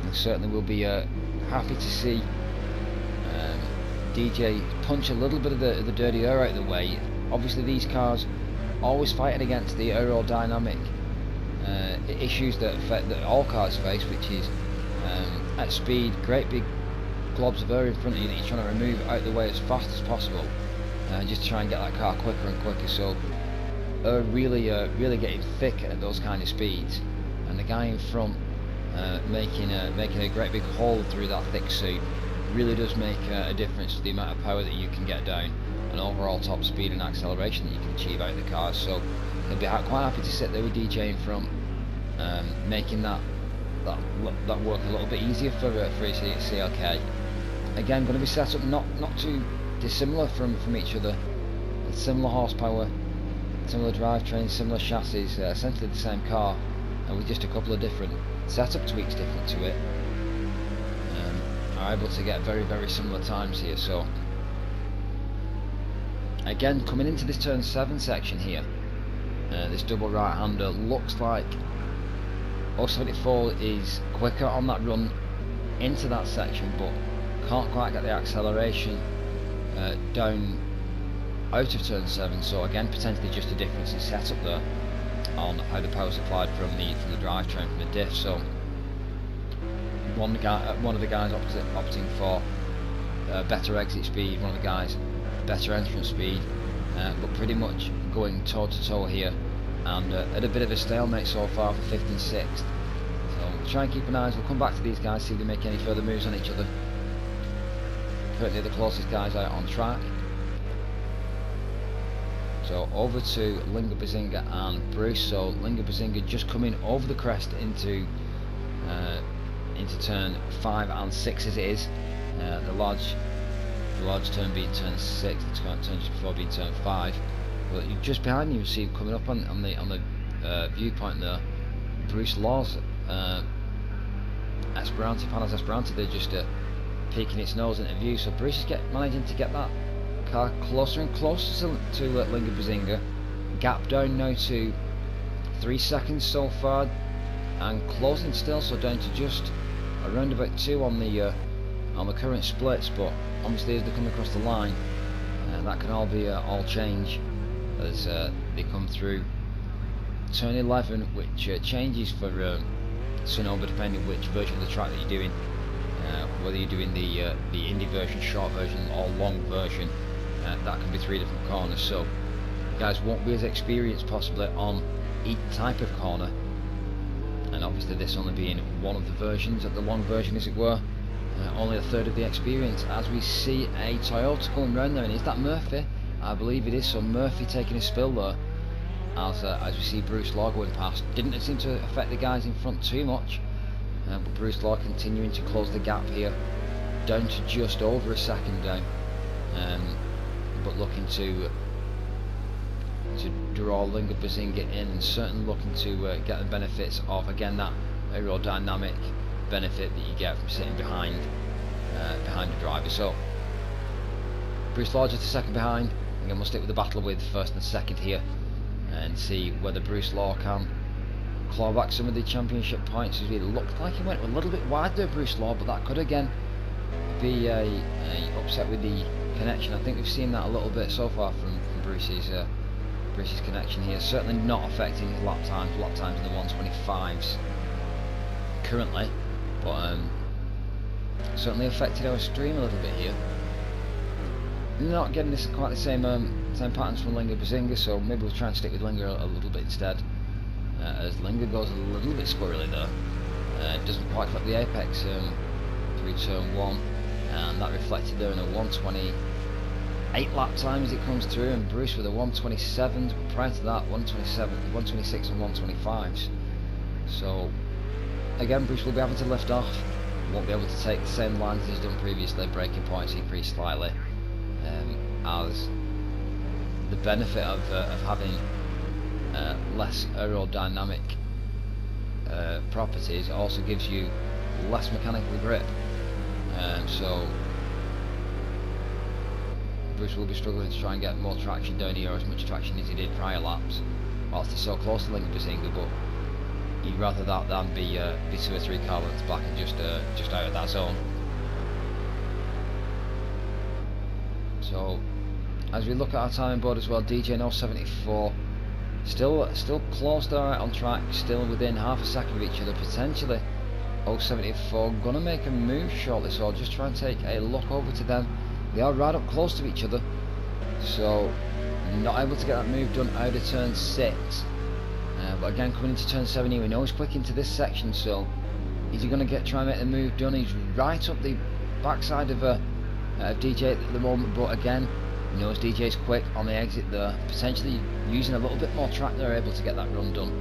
And certainly will be happy to see DJ punch a little bit of the dirty air out of the way. Obviously these cars always fighting against the aerodynamic issues that all cars face, which is at speed, great big globs of air in front of you that you're trying to remove out of the way as fast as possible, just to try and get that car quicker and quicker. So really getting thick at those kind of speeds, and the guy in front making a great big hole through that thick suit really does make a difference to the amount of power that you can get down, and overall top speed and acceleration that you can achieve out of the car. So he'll be quite happy to sit there with DJ in front, making that work a little bit easier for his CLK. Again, going to be set up not too dissimilar from each other. Similar horsepower, similar drivetrain, similar chassis, essentially the same car, and with just a couple of different setup tweaks different to it. Are able to get very similar times here. So again, coming into this turn 7 section here, this double right hander looks like 074 is quicker on that run into that section, but can't quite get the acceleration down out of turn 7. So again, potentially just a difference in setup there on how the power is applied from the drivetrain, from the diff. So one of the guys opting for better exit speed, one of the guys better entrance speed, but pretty much going toe to toe here, and at a bit of a stalemate so far for 5th and 6th. So we'll try and keep an eye. We'll come back to these guys, see if they make any further moves on each other. Currently the closest guys out on track. So over to Linga Bazinga and Bruce. So Linga Bazinga just coming over the crest into turn 5 and 6 as it is. The large turn being turn 6, the turn just before being turn 5. But just behind you see coming up on the viewpoint there, Bruce Law's Esperanza, Panos Esperanza. They're just peeking its nose into view. So Bruce is managing to get that car closer and closer to Linga Bazinga. Gap down now to 3 seconds so far, and closing still, so down to just around about 2 on the current splits. But obviously as they come across the line, that can all change as they come through turn 11, which changes for Sonoma depending which version of the track that you're doing, whether you're doing the Indy version, short version or long version. that can be 3 different corners, so you guys won't be as experienced possibly on each type of corner, and obviously this only being one of the versions, of the long version as it were, only a third of the experience. As we see a Toyota coming round there, and is that Murphy? I believe it is. So Murphy taking a spill there, as we see Bruce Law going past. Didn't seem to affect the guys in front too much, but Bruce Law continuing to close the gap here, down to just over a second down, but looking to draw Linga Bazinga in, and certainly looking to get the benefits of, again, that aerodynamic benefit that you get from sitting behind the driver. So Bruce Law just a second behind. Again, we'll stick with the battle with first and second here, and see whether Bruce Law can claw back some of the championship points. It looked like he went a little bit wide there, Bruce Law, but that could again be a upset with the connection. I think we've seen that a little bit so far from Bruce's connection here. Certainly not affecting his lap times in the 125s currently, but certainly affected our stream a little bit here. Not getting this quite the same patterns from Linga Bazinga, so maybe we'll try and stick with Linga a little bit instead, as Linga goes a little bit squirrely there. Doesn't quite clip the apex through turn 1, and that reflected there in a 128 lap time as it comes through, and Bruce with a 127, prior to that 127, 126 and 125s. So again, Bruce will be having to lift off, won't be able to take the same lines as he's done previously. Braking points increase slightly, as the benefit of having less aerodynamic properties also gives you less mechanical grip, so Bruce will be struggling to try and get more traction down here, or as much traction as he did prior laps, whilst he's so close to Linga Bazinga, but he'd rather that than be 2 or 3 car lengths back and just out of that zone. So as we look at our timing board as well, DJ and 074 still close there on track, still within half a second of each other potentially. 074 gonna make a move shortly, so I'll just try and take a look over to them. They are right up close to each other, so not able to get that move done out of turn 6. But again, coming into turn 7 here, we know he's quick into this section, so is he going to try and make the move done? He's right up the backside of DJ at the moment, but again, he knows DJ's quick on the exit there, potentially using a little bit more track there, able to get that run done.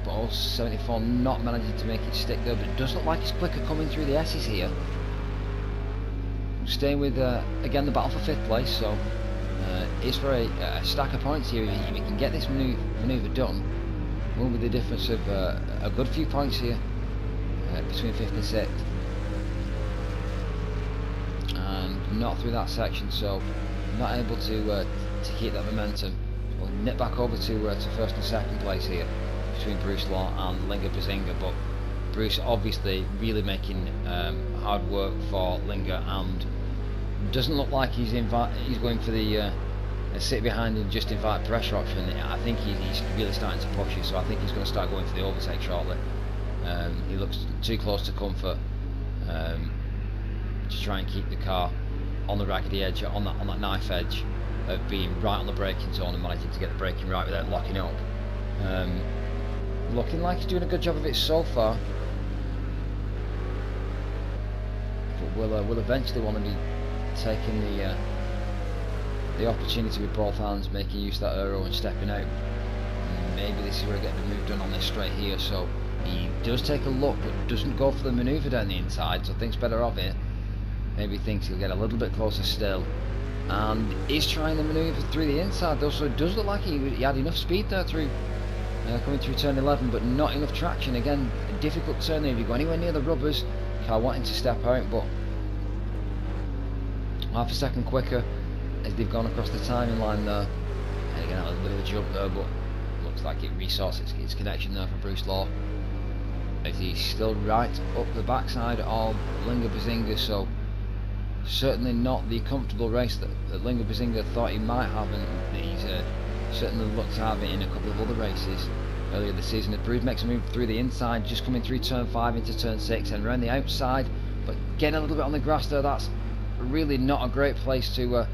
But 074 not managing to make it stick there, but it does look like he's quicker coming through the S's here. Staying with, again, the battle for 5th place, so is for a stack of points here. If we can get this manoeuvre done, will be the difference of a good few points here between 5th and 6th, and not through that section, so not able to keep that momentum. We'll nip back over to 1st and 2nd place here between Bruce Law and Linga Bazinga, but Bruce obviously really making hard work for Linga, and doesn't look like he's going for the sit behind and just invite pressure option. I think he's really starting to push it, so I think he's going to start going for the overtake shortly. He looks too close to comfort to try and keep the car on the raggedy edge, on that knife edge of being right on the braking zone and managing to get the braking right without locking up. Looking like he's doing a good job of it so far, but we'll eventually want to be taking the opportunity with both hands, making use of that aero and stepping out. Maybe this is where he gets the move done on this straight here, so he does take a look but doesn't go for the manoeuvre down the inside, so thinks better of it. Maybe thinks he'll get a little bit closer still, and is trying the manoeuvre through the inside though, so it does look like he had enough speed there through coming through turn 11, but not enough traction. Again, a difficult turn there if you go anywhere near the rubbers. Car wanting to step out, but half a second quicker as they've gone across the timing line there. And again, a little bit of a jump there, but looks like it resorts its connection there for Bruce Law, as he's still right up the backside of Linga Bazinga, so certainly not the comfortable race that Linga Bazinga thought he might have, and that he's certainly looked to have it in a couple of other races earlier this season. Bruce makes a move through the inside, just coming through turn 5 into turn 6 and around the outside, but getting a little bit on the grass there. That's really not a great place to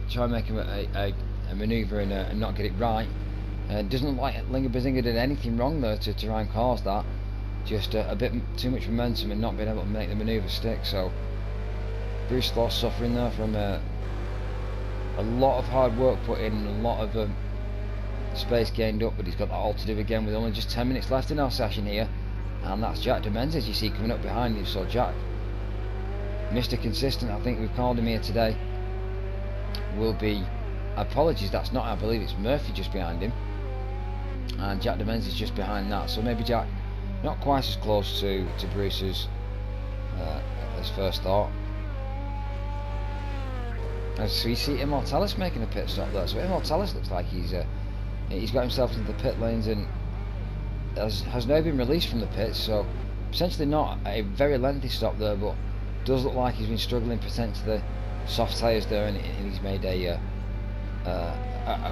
try and make a manoeuvre and not get it right. Doesn't look like Lingerbizinger did anything wrong though to try and cause that. Just a bit too much momentum and not being able to make the manoeuvre stick. So Bruce Law suffering there from a lot of hard work put in, a lot of space gained up, but he's got that all to do again with only just 10 minutes left in our session here. And that's Jack de Menzies you see coming up behind him. So Jack, Mr. Consistent, I think we've called him here today, will be, apologies, that's not, I believe it's Murphy just behind him, and Jack de Menzies just behind that. So maybe Jack not quite as close to Bruce as first thought. As we see Immortalis making a pit stop there, so Immortalis looks like he's got himself into the pit lanes and has now been released from the pits, so potentially not a very lengthy stop there, but does look like he's been struggling potentially soft tyres there, and he's made a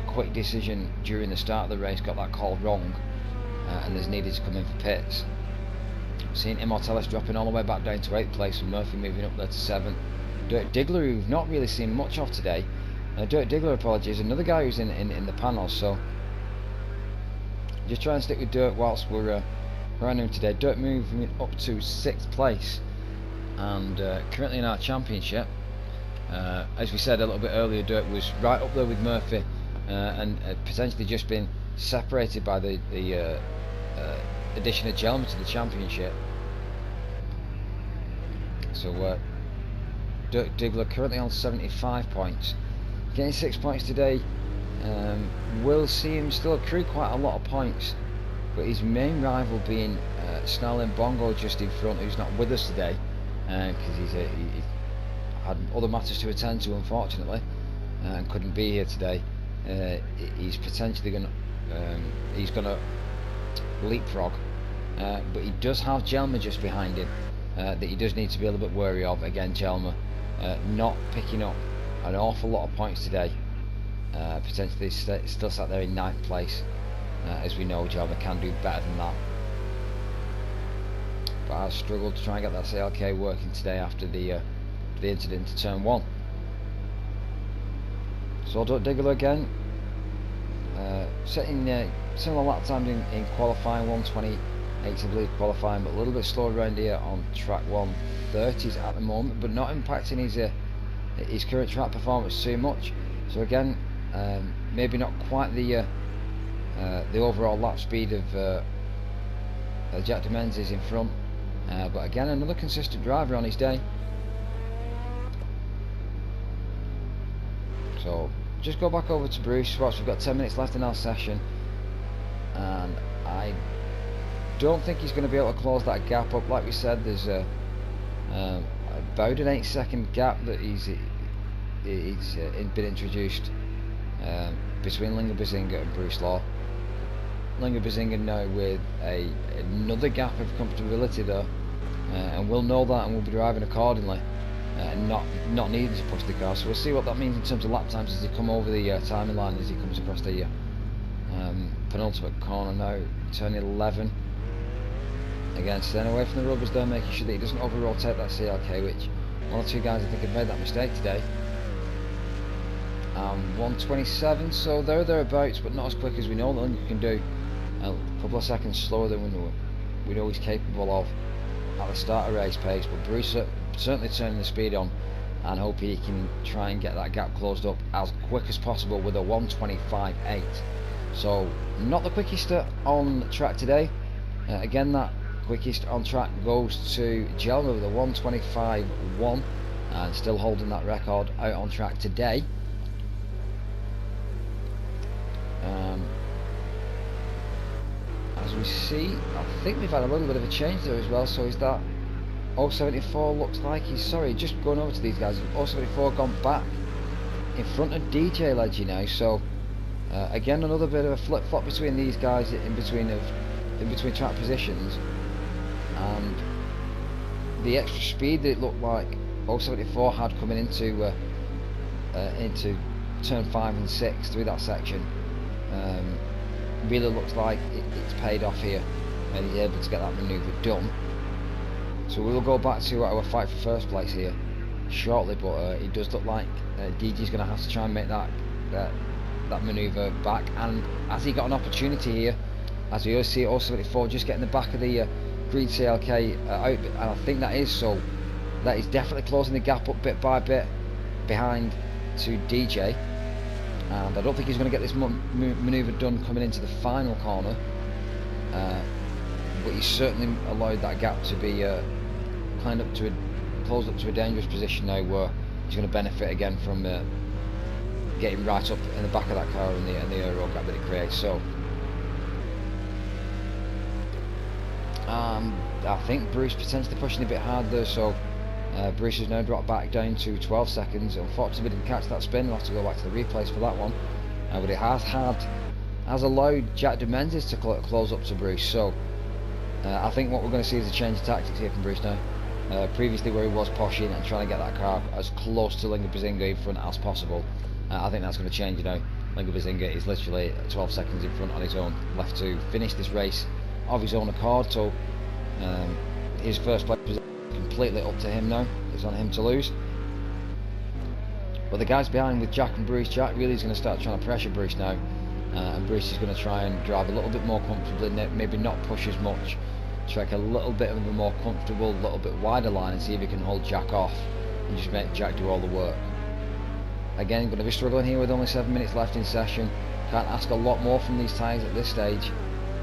quick decision during the start of the race, got that call wrong, and has needed to come in for pits. Seeing Immortalis dropping all the way back down to 8th place and Murphy moving up there to 7th. Dirk Diggler, who we've not really seen much of today. Dirk Diggler, apologies, another guy who's in the panel, so just try and stick with Dirk whilst we're around him today. Dirk moving up to 6th place, and currently in our championship, as we said a little bit earlier, Dirk was right up there with Murphy, and potentially just been separated by the addition of Jelmer to the championship. So Dirk Diggler currently on 75 points, getting 6 points today. Will see him still accrue quite a lot of points, but his main rival being Snarling Bongo just in front, who's not with us today because he had other matters to attend to, unfortunately, and couldn't be here today. He's potentially going to leapfrog, but he does have Jelmer just behind him that he does need to be a little bit wary of. Again, Jelmer not picking up an awful lot of points today, potentially still sat there in 9th place. As we know, Jelmer can do better than that, but I've struggled to try and get that CLK working today after the incident to turn 1. So Dirk Diggler again, setting similar lap times in qualifying, 1:28 I believe qualifying, but a little bit slower around here on track 1:30s at the moment, but not impacting his current track performance too much. So again, maybe not quite the overall lap speed of Jack de Menzies in front, but again another consistent driver on his day. So just go back over to Bruce whilst we've got 10 minutes left in our session, and I don't think he's going to be able to close that gap up. Like we said, there's about an 8-second gap that he's been introduced between Lingerbizinger and Bruce Law. Lingerbizinger now with another gap of comfortability there, and we'll know that and we'll be driving accordingly, and not needing to push the car. So we'll see what that means in terms of lap times as he come over the timing line, as he comes across the penultimate corner now, turn 11. Again, staying away from the rubbers there, making sure that he doesn't over rotate that CLK, which one or two guys I think have made that mistake today. 1:27, so thereabouts, but not as quick as we know that you can do. A couple of seconds slower than we know he's capable of at the start of race pace, but Bruce certainly turning the speed on, and hope he can try and get that gap closed up as quick as possible with a 1:25.8. So not the quickest on track today. Again, that quickest on track goes to Jelmer with a 1:25.1, and still holding that record out on track today. As we see, I think we've had a little bit of a change there as well. So is that 074 looks like he's, sorry, just going over to these guys, 074 gone back in front of DJ Leggy now. So again, another bit of a flip-flop between these guys in between track positions, and the extra speed that it looked like 074 had coming into turn 5 and 6 through that section really looks like it's paid off here, and he's able to get that manoeuvre done. So we will go back to our fight for first place here. shortly, but it does look like DG's going to have to try and make that manoeuvre back. And has he got an opportunity here? As we always see, also 74 just getting the back of the green CLK out, and I think that is so. That is definitely closing the gap up bit by bit behind to DJ, and I don't think he's going to get this manoeuvre done coming into the final corner, but he's certainly allowed that gap to be closed up to a dangerous position now, where he's going to benefit again from getting right up in the back of that car and the aero gap that it creates. So I think Bruce potentially pushing a bit hard there, so Bruce has now dropped back down to 12 seconds. Unfortunately, we didn't catch that spin. We'll have to go back to the replays for that one. But it has allowed Jack de Menzies to close up to Bruce. So I think what we're going to see is a change of tactics here from Bruce now. Previously, where he was pushing and trying to get that car as close to Linga Bazinga in front as possible, I think that's going to change now. Linga Bazinga is literally 12 seconds in front on his own, left to finish this race of his own accord. So his first place is completely up to him now. It's on him to lose. But the guys behind with Jack and Bruce, Jack really is going to start trying to pressure Bruce now, and Bruce is going to try and drive a little bit more comfortably, maybe not push as much, track a little bit of a more comfortable, little bit wider line, and see if he can hold Jack off and just make Jack do all the work. Again, going to be struggling here with only 7 minutes left in session. Can't ask a lot more from these tyres at this stage.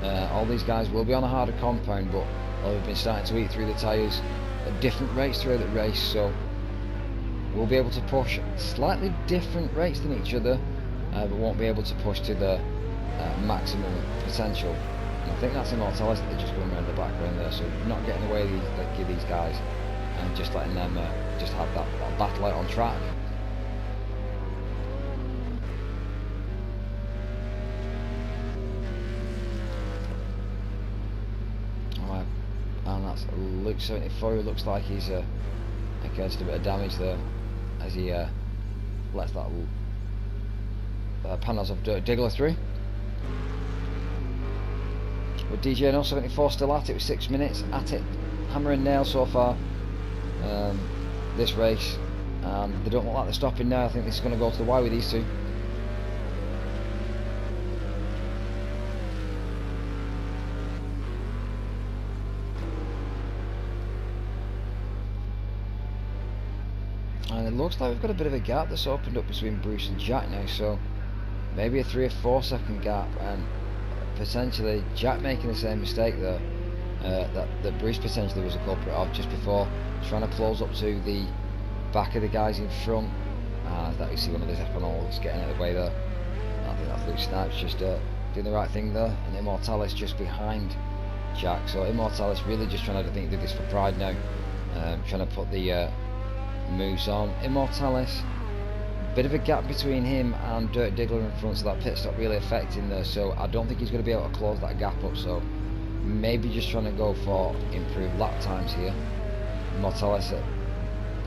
All these guys will be on a harder compound, but they've been starting to eat through the tyres at different rates throughout the race, so we'll be able to push slightly different rates than each other, but won't be able to push to the maximum potential. And I think that's Immortalis that they're just going around the background there, so not getting away with these guys and just letting them just have that battle out on track. And that's Luke 74, who looks like he's against a bit of damage there as he lets that panels of Dirt Diggler through. With DJ and 74 still at it with 6 minutes at it, hammer and nail so far this race, and they don't look like they're stopping now. I think this is going to go to the wire with these two. And it looks like we've got a bit of a gap that's opened up between Bruce and Jack now, so maybe a 3 or 4 second gap, and potentially Jack making the same mistake there that Bruce potentially was a culprit of just before, trying to close up to the back of the guys in front. That you see one of these Equinols getting out of the way there. I think that's Luke Snipes just doing the right thing there, and Immortalis just behind Jack. So Immortalis really just trying to, I think, do this for pride now, trying to put the moves on. Immortalis, bit of a gap between him and Dirt Diggler in front, so that pit stop really affecting there, so I don't think he's going to be able to close that gap up, so maybe just trying to go for improved lap times here. Immortalis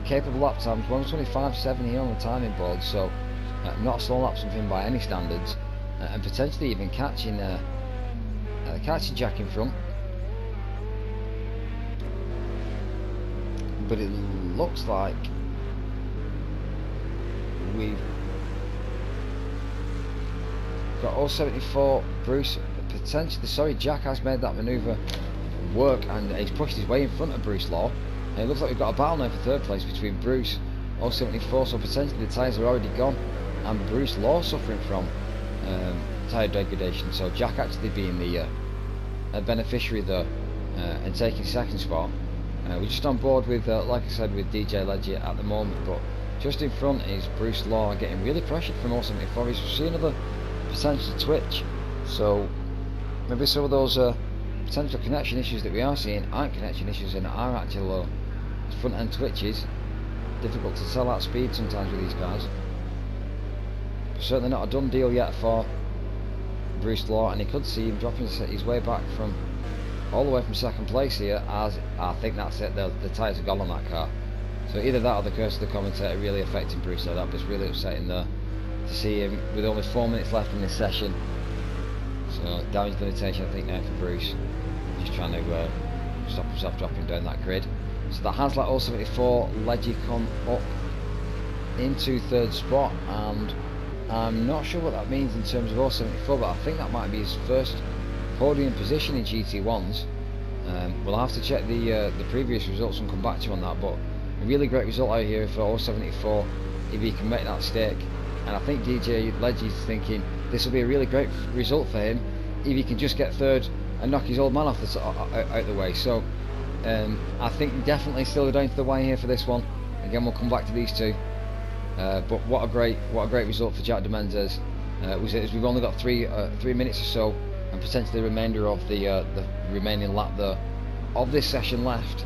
capable lap times 1:25.7 here on the timing board, so not slow laps from him by any standards, and potentially even catching Jack in front. But it looks like we've got 074 Bruce potentially, sorry, Jack has made that manoeuvre work, and he's pushed his way in front of Bruce Law, and it looks like we've got a battle now for third place between Bruce 074, so potentially the tyres are already gone and Bruce Law suffering from tyre degradation, so Jack actually being the beneficiary there and taking second spot. We're just on board with, like I said, with DJ Ledger at the moment, but just in front is Bruce Law getting really pressured from 074. He's seen another potential twitch, so maybe some of those potential connection issues that we are seeing aren't connection issues and are actual front end twitches. Difficult to tell at speed sometimes with these guys. Certainly not a done deal yet for Bruce Law, and he could see him dropping his way back from all the way from second place here, as I think that's it, the tyres are gone on that car. So either that or the curse of the commentator really affecting Bruce, so that was really upsetting there to see him with only 4 minutes left in this session. So damage limitation I think now for Bruce, just trying to stop himself dropping down that grid. So that has let 074 Leggy come up into third spot, and I'm not sure what that means in terms of 074, but I think that might be his first podium position in GT1s. We'll have to check the previous results and come back to you on that, but a really great result out here for 074 if he can make that stake. And I think DJ Leggy's thinking this will be a really great result for him if he can just get third and knock his old man off out the way. So I think definitely still down to the wire here for this one. Again, we'll come back to these two. But what a great result for Jack de Menezes. We've only got 3 minutes or so, and potentially the remainder of the remaining lap there of this session left.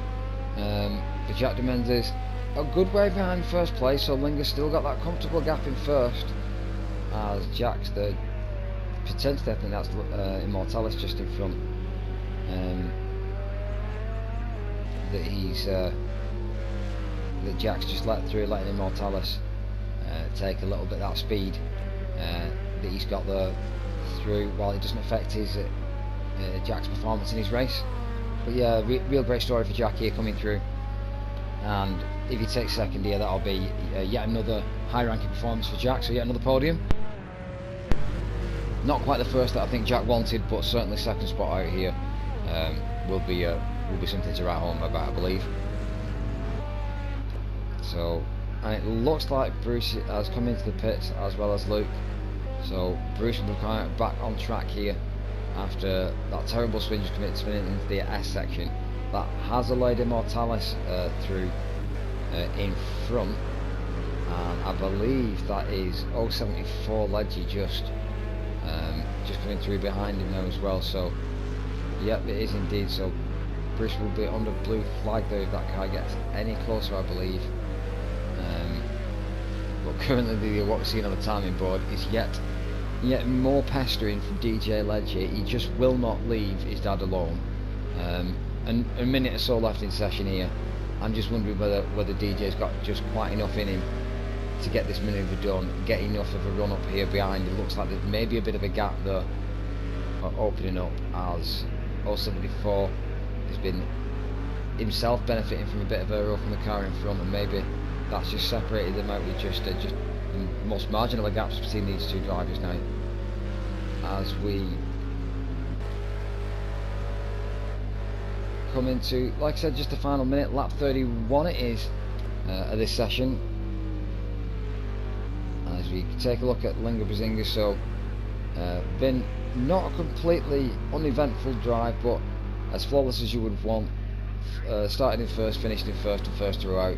For Jack de Menezes, a good way behind first place, so Linger's still got that comfortable gap in first, as Jack's third. Potentially I think that's Immortalis just in front. That Jack's just letting Immortalis take a little bit of that speed that he's got there through, while it doesn't affect his Jack's performance in his race. But yeah, real great story for Jack here coming through, and if he takes second here, that'll be yet another high ranking performance for Jack, so yet another podium. Not quite the first that I think Jack wanted, but certainly second spot out here will be something to write home about, I believe. So, and it looks like Bruce has come into the pits as well as Luke. So Bruce will be back on track here after that terrible spin just spinning into the S section. That has allowed Immortalis through in front, and I believe that is 074 Leggy just coming through behind him now as well. So yep, it is indeed. So Bruce will be under blue flag there if that car gets any closer, I believe. But currently what we're seeing on the timing board is yet more pestering from DJ Leggy. He just will not leave his dad alone. And a minute or so left in session here. I'm just wondering whether DJ's got just quite enough in him to get this manoeuvre done, get enough of a run up here behind. It looks like there's maybe a bit of a gap there opening up, as 074 has been himself benefiting from a bit of aero from the car in front, and maybe that's just separated them out with just the most marginal of gaps between these two drivers now. As we come into, like I said, just the final minute, lap 31 it is of this session. As we take a look at Linga Brzinga, so been not a completely uneventful drive, but as flawless as you would want. Started in first, finished in first, and first throughout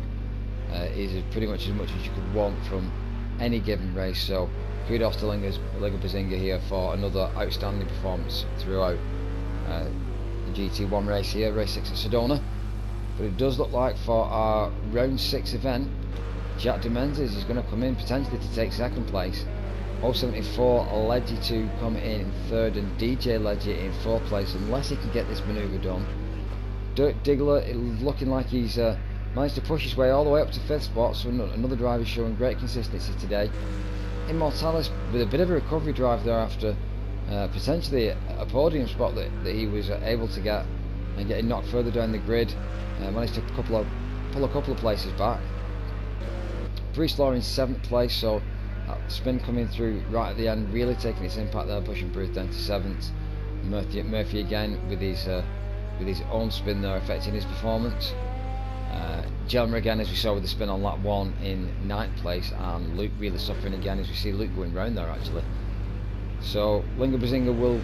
is pretty much as you could want from any given race. So kudos to Linga Brzinga here for another outstanding performance throughout the GT1 race here, race 6 at Sedona. But it does look like for our round 6 event, Jack de Menezes is going to come in potentially to take second place. 074 Leggy to come in third, and DJ Leggy in fourth place, unless he can get this manoeuvre done. Dirk Diggler looking like he's managed to push his way all the way up to 5th spot, so another driver showing great consistency today. Immortalis with a bit of a recovery drive there after potentially a podium spot that he was able to get, and getting knocked further down the grid, managed to pull a couple of places back. Bruce Law in 7th place, so that spin coming through right at the end, really taking its impact there, pushing Bruce down to 7th. Murphy again with his own spin there, affecting his performance. Jelmer again, as we saw with the spin on lap 1, in 9th place, and Luke really suffering again, as we see Luke going round there actually. So Linga Brzinga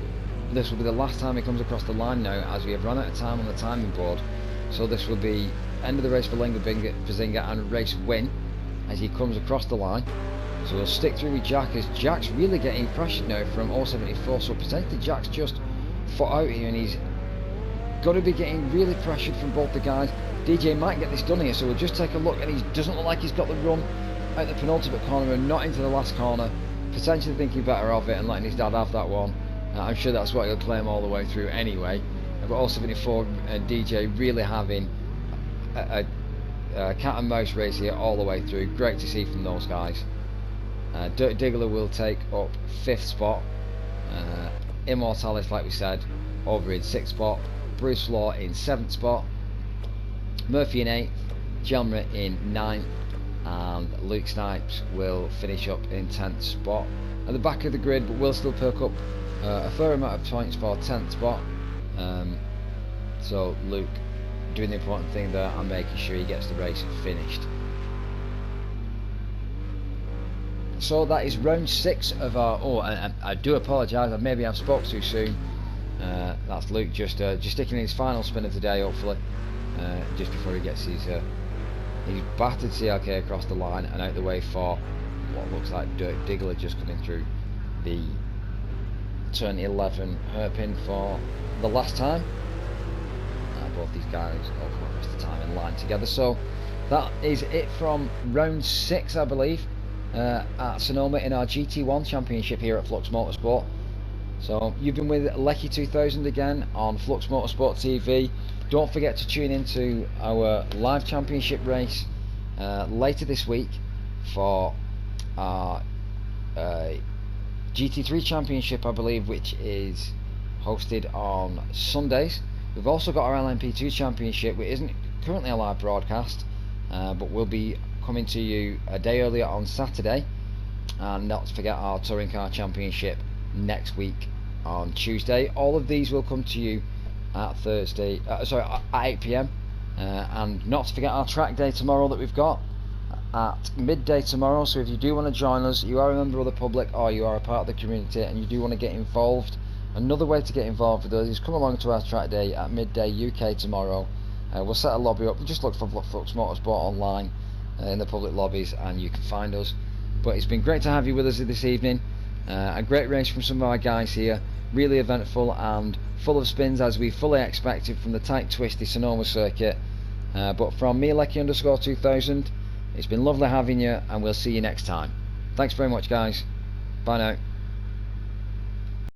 this will be the last time he comes across the line now, as we have run out of time on the timing board. So this will be end of the race for Linga Brzinga and race win as he comes across the line. So we'll stick through with Jack, as Jack's really getting pressured now from 074, so potentially Jack's just foot out here, and he's got to be getting really pressured from both the guys. DJ might get this done here, so we'll just take a look, and he doesn't look like he's got the run out the penultimate corner and not into the last corner, potentially thinking better of it and letting his dad have that one. I'm sure that's what he'll claim all the way through anyway. But 074 and DJ really having a cat and mouse race here all the way through. Great to see from those guys. Dirk Diggler will take up 5th spot. Immortalis, like we said, over in 6th spot. Bruce Law in 7th spot. Murphy in 8th, Jelmer in 9th, and Luke Snipes will finish up in 10th spot at the back of the grid, but will still perk up a fair amount of points for 10th spot. So Luke doing the important thing there and making sure he gets the race finished. So that is round 6 of our... Oh, and I do apologise, maybe I've spoke too soon. That's Luke just sticking in his final spin of the day, hopefully, just before he gets his battered CLK across the line and out the way for what looks like Dirk Diggler just coming through the turn 11 hairpin for the last time. Both these guys all come across the time in line together. So that is it from round 6, I believe, at Sonoma in our GT1 Championship here at Flux Motorsport. So you've been with Lecky 2000 again on Flux Motorsport TV. Don't forget to tune into our live championship race later this week for our GT3 Championship, I believe, which is hosted on Sundays. We've also got our LMP2 Championship, which isn't currently a live broadcast, but will be coming to you a day earlier on Saturday. And not to forget our Touring Car Championship next week on Tuesday. All of these will come to you at at 8 PM, and not to forget our track day tomorrow that we've got at midday tomorrow. So if you do want to join us, you are a member of the public or you are a part of the community and you do want to get involved, another way to get involved with us is come along to our track day at midday UK tomorrow. We'll set a lobby up. Just look for Flux Motorsport online in the public lobbies and you can find us. But it's been great to have you with us this evening. A great race from some of our guys here, really eventful and full of spins as we fully expected from the tight twisty Sonoma circuit. But from me, Lecky_2000, it's been lovely having you and we'll see you next time. Thanks very much, guys. Bye now.